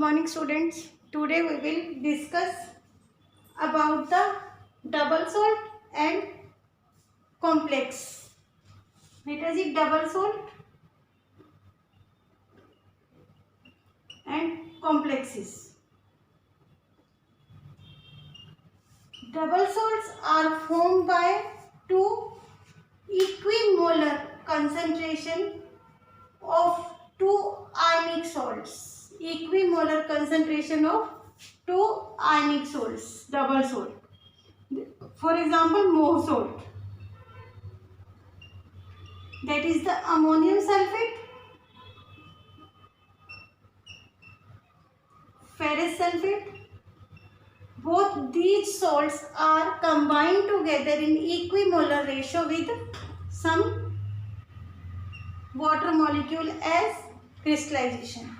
morning students. Today we will discuss about the double salt and complex. What is it? Double salt and complexes. Double salts are formed by two equimolar concentration of two ionic salts. Equimolar concentration of two ionic salts, double salt. For example, Moh salt, that is the ammonium sulfate, ferrous sulfate. Both these salts are combined together in equimolar ratio with some water molecule as crystallization.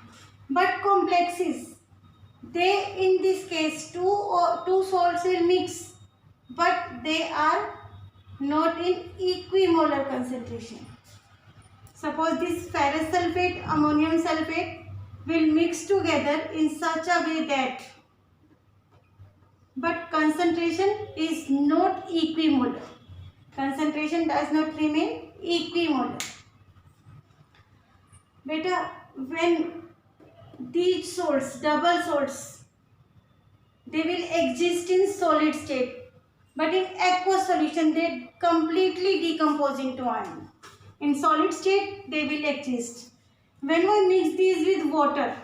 But complexes, they in this case two salts will mix, but they are not in equimolar concentration. Suppose this ferrous sulfate, ammonium sulfate will mix together in such a way that, but concentration is not equimolar. Concentration does not remain equimolar. Beta, when these salts, double salts, they will exist in solid state, but in aqueous solution they completely decompose into ion. In solid state they will exist. When we mix these with water,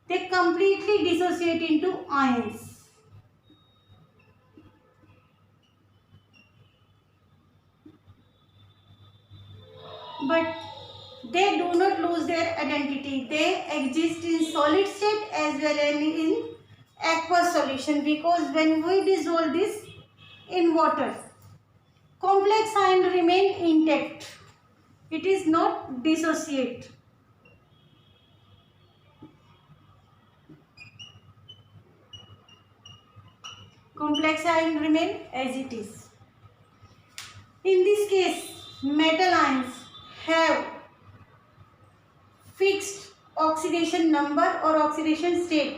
they completely dissociate into ions. But they do not lose their identity. They exist in solid state as well as in aqueous solution, because when we dissolve this in water, complex ion remain intact. It is not dissociate. Complex ion remain as it is. In this case, metal ions have fixed oxidation number or oxidation state,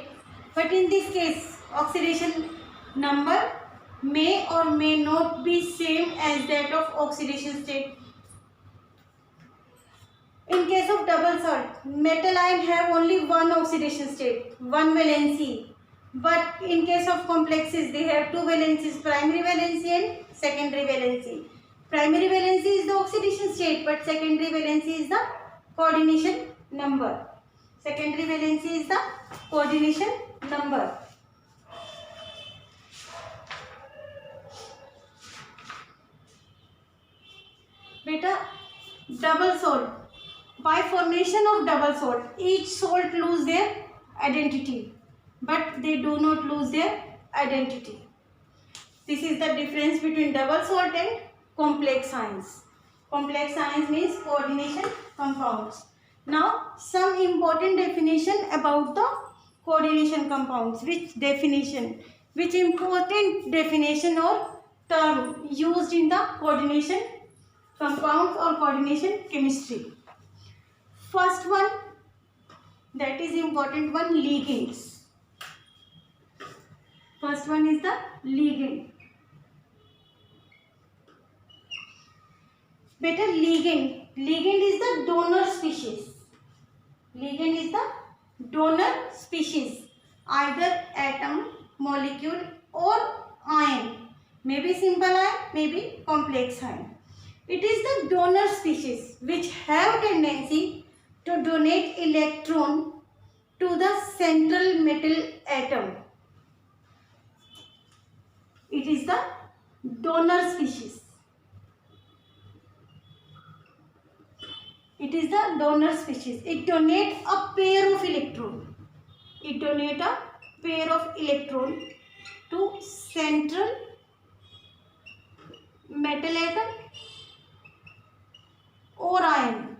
but in this case oxidation number may or may not be same as that of oxidation state. In case of double salt, metal ion have only one oxidation state, one valency, but in case of complexes they have two valencies, primary valency and secondary valency. Primary valency is the oxidation state, but secondary valency is the coordination number. Secondary valency is the coordination number. Beta, double salt. By formation of double salt, each salt lose their identity, but they do not lose their identity. This is the difference between double salt and complex ions. Complex ions means coordination compounds. Now some important definition about the coordination compounds. Which important definition or term used in the coordination compounds or coordination chemistry? First one, that is important one, ligands. First one is the ligand. Better ligand is the donor species. Ligand is the donor species, either atom, molecule or ion. Maybe simple ion, maybe complex ion. It is the donor species which have tendency to donate electron to the central metal atom. It is the donor species. It is the donor species. It donates a pair of electron. It donates a pair of electron to central metal atom or ion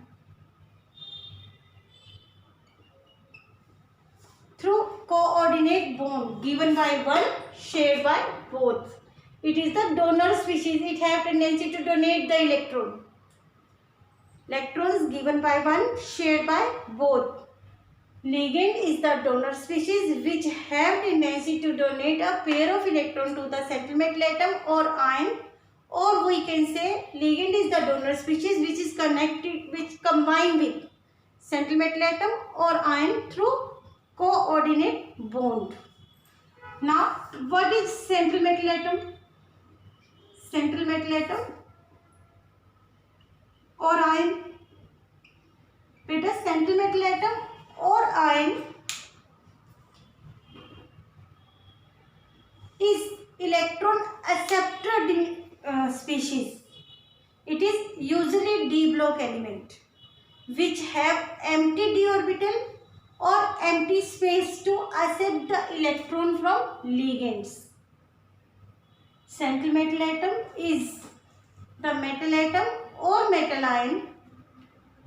through coordinate bond given by one, shared by both. It is the donor species. It have tendency to donate the electron. Electrons given by one, shared by both. Ligand is the donor species which have tendency to donate a pair of electron to the central metal atom or ion, or we can say ligand is the donor species which is connected, which combine with central metal atom or ion through coordinate bond. Now, what is central metal atom? Central metal atom or ion? Beta, central metal atom or ion is electron acceptor species. It is usually d block element which have empty d orbital or empty space to accept the electron from ligands. Central metal atom is the metal atom or metal ion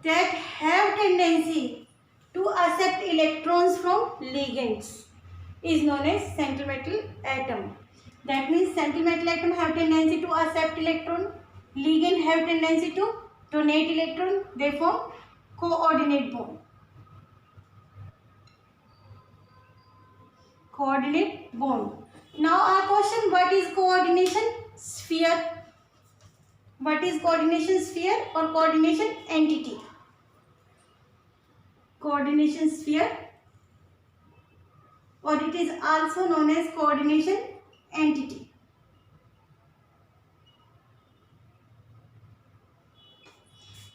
that have tendency to accept electrons from ligands is known as central metal atom. That means central metal atom have tendency to accept electron, ligand have tendency to donate electron, they form coordinate bond. Coordinate bond. Now our question, what is coordination sphere? What is coordination sphere or coordination entity? Coordination sphere, or it is also known as coordination entity.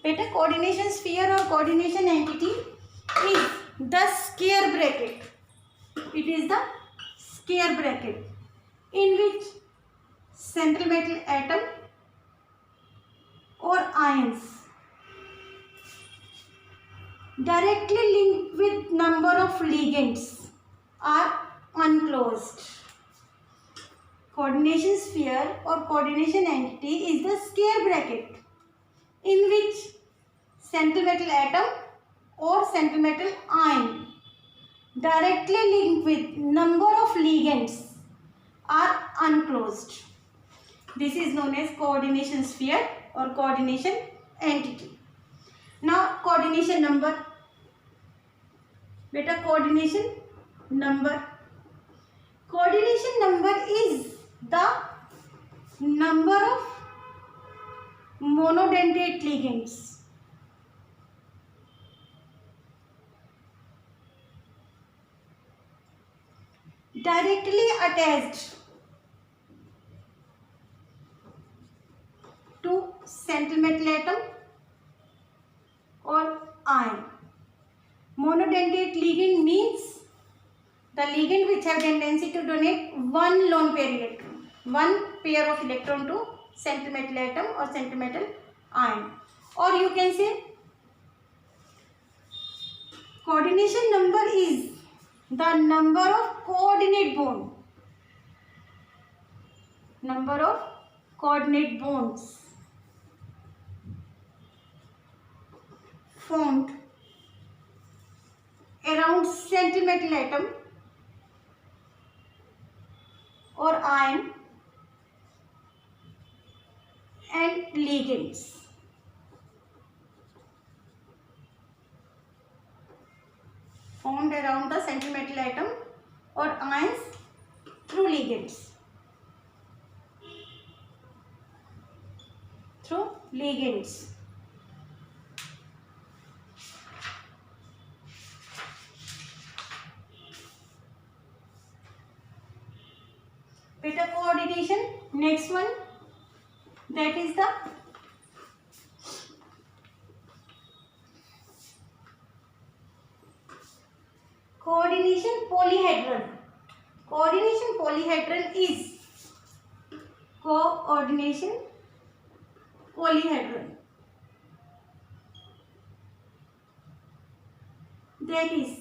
Beta, coordination sphere or coordination entity is the square bracket. It is the square bracket in which central metal atom or ions directly linked with number of ligands are unclosed. Coordination sphere or coordination entity is the square bracket in which central metal atom or central metal ion directly linked with number of ligands are unclosed. This is known as coordination sphere or coordination entity. Now coordination number. Beta, coordination number. Coordination number is the number of monodentate ligands directly attached to central metal atom or ion. Monodentate ligand means the ligand which have tendency to donate one lone pair electron, one pair of electron to central metal atom or central metal ion. Or you can say coordination number is the number of coordinate bond. Number of coordinate bonds formed around central metal atom or ion and ligands. Formed around the central metal atom or ions through ligands. Through ligands. Beta, coordination. Next one, that is the coordination polyhedron. Coordination polyhedron is coordination polyhedron. That is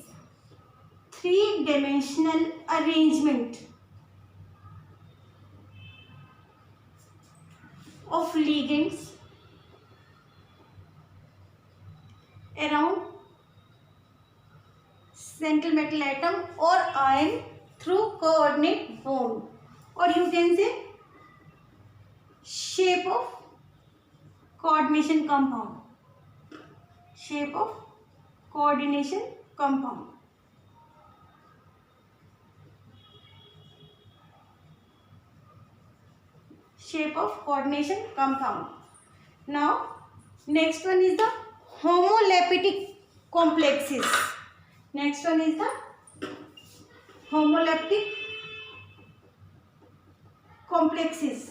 three-dimensional arrangement of ligands around central metal atom or ion through coordinate bond, or you can say shape of coordination compound. shape of coordination compound. Shape of coordination compound. Now next one is the homoleptic complexes. Next one is the homoleptic complexes.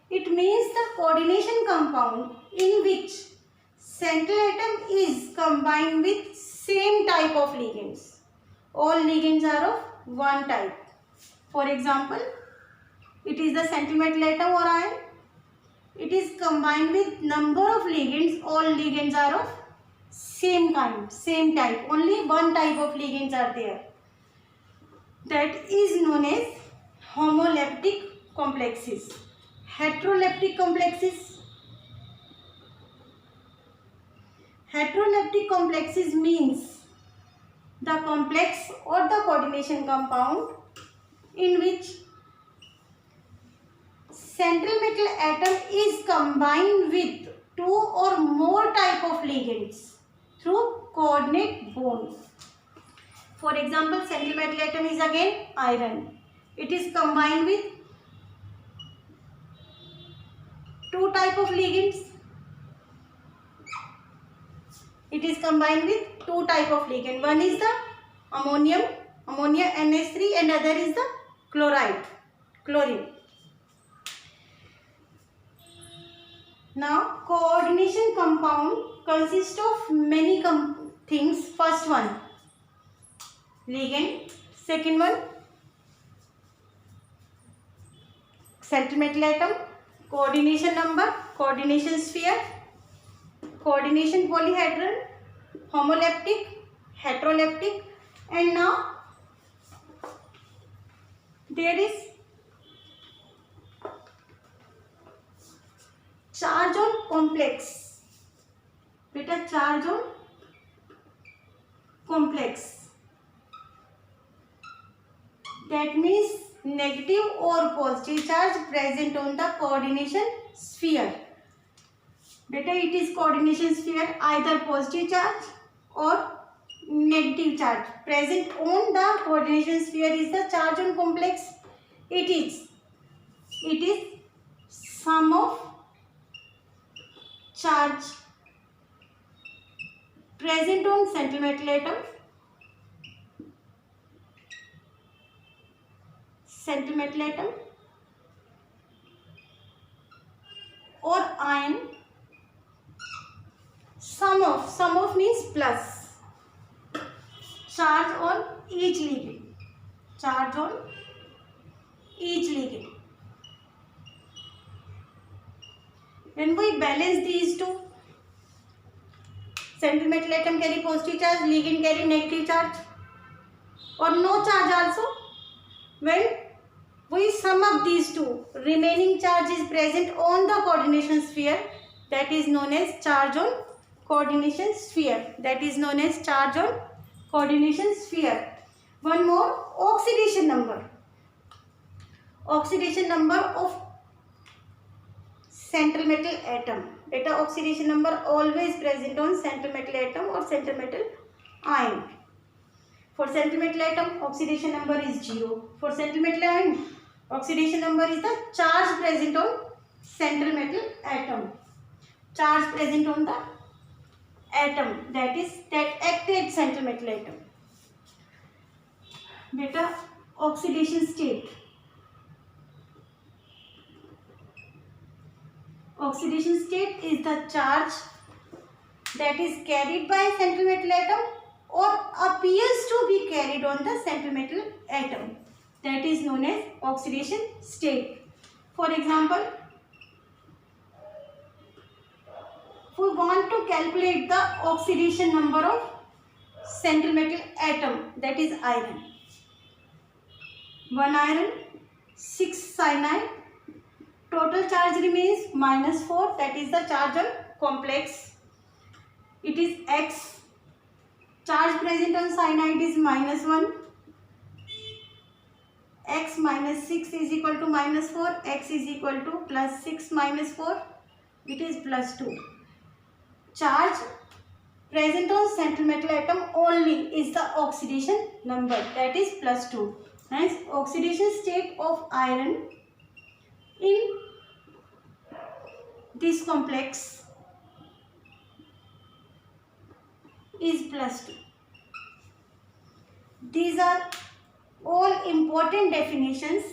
It means the coordination compound in which central atom is combined with same type of ligands. All ligands are of one type. For example, it is the sentimental atom or ion. It is combined with number of ligands. All ligands are of same kind, same type. Only one type of ligands are there. That is known as homoleptic complexes. Heteroleptic complexes. Heteroleptic complexes means the complex or the coordination compound in which central metal atom is combined with two or more type of ligands through coordinate bond. For example, central metal atom is again iron. It is combined with two type of ligands. It is combined with two type of ligand. One is the ammonia NH3, and other is the chlorine. Now coordination compound consists of many things. First one, ligand. Second one, central metal atom. Coordination number, coordination sphere, coordination polyhedral, homoleptic, heteroleptic, and now there is charge on complex. Beta, charge on complex. That means negative or positive charge present on the coordination sphere. Beta, it is coordination sphere, either positive charge or negative charge present on the coordination sphere is the charge on complex. It is sum of charge present on central metal atom, or ion. Sum of means plus charge on each ligand. When we balance these two, central metal atom carry positive charge, ligand carry negative charge or no charge also. When we sum up these two, remaining charge is present on the coordination sphere. That is known as charge on coordination sphere. One more, oxidation number. Oxidation number of central metal atom. Beta, oxidation number always present on central metal atom or central metal ion. For central metal atom, oxidation number is 0. For central metal ion, oxidation number is the charge present on central metal atom. Charge present on the atom, that active central metal atom. Beta, oxidation state. Oxidation state is the charge that is carried by central metal atom or appears to be carried on the central metal atom. That is known as oxidation state. For example, if we want to calculate the oxidation number of central metal atom, that is iron. 1 iron, 6 cyanide. Total charge remains -4, that is the charge on complex. It is X. Charge present on cyanide is -1. X minus 6 is equal to -4. X is equal to +6 - 4. it is +2. Charge present on central metal atom only is the oxidation number, that is +2. Hence oxidation state of iron in this complex is +2. These are all important definitions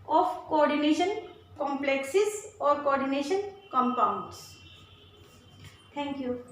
of coordination complexes or coordination compounds. Thank you.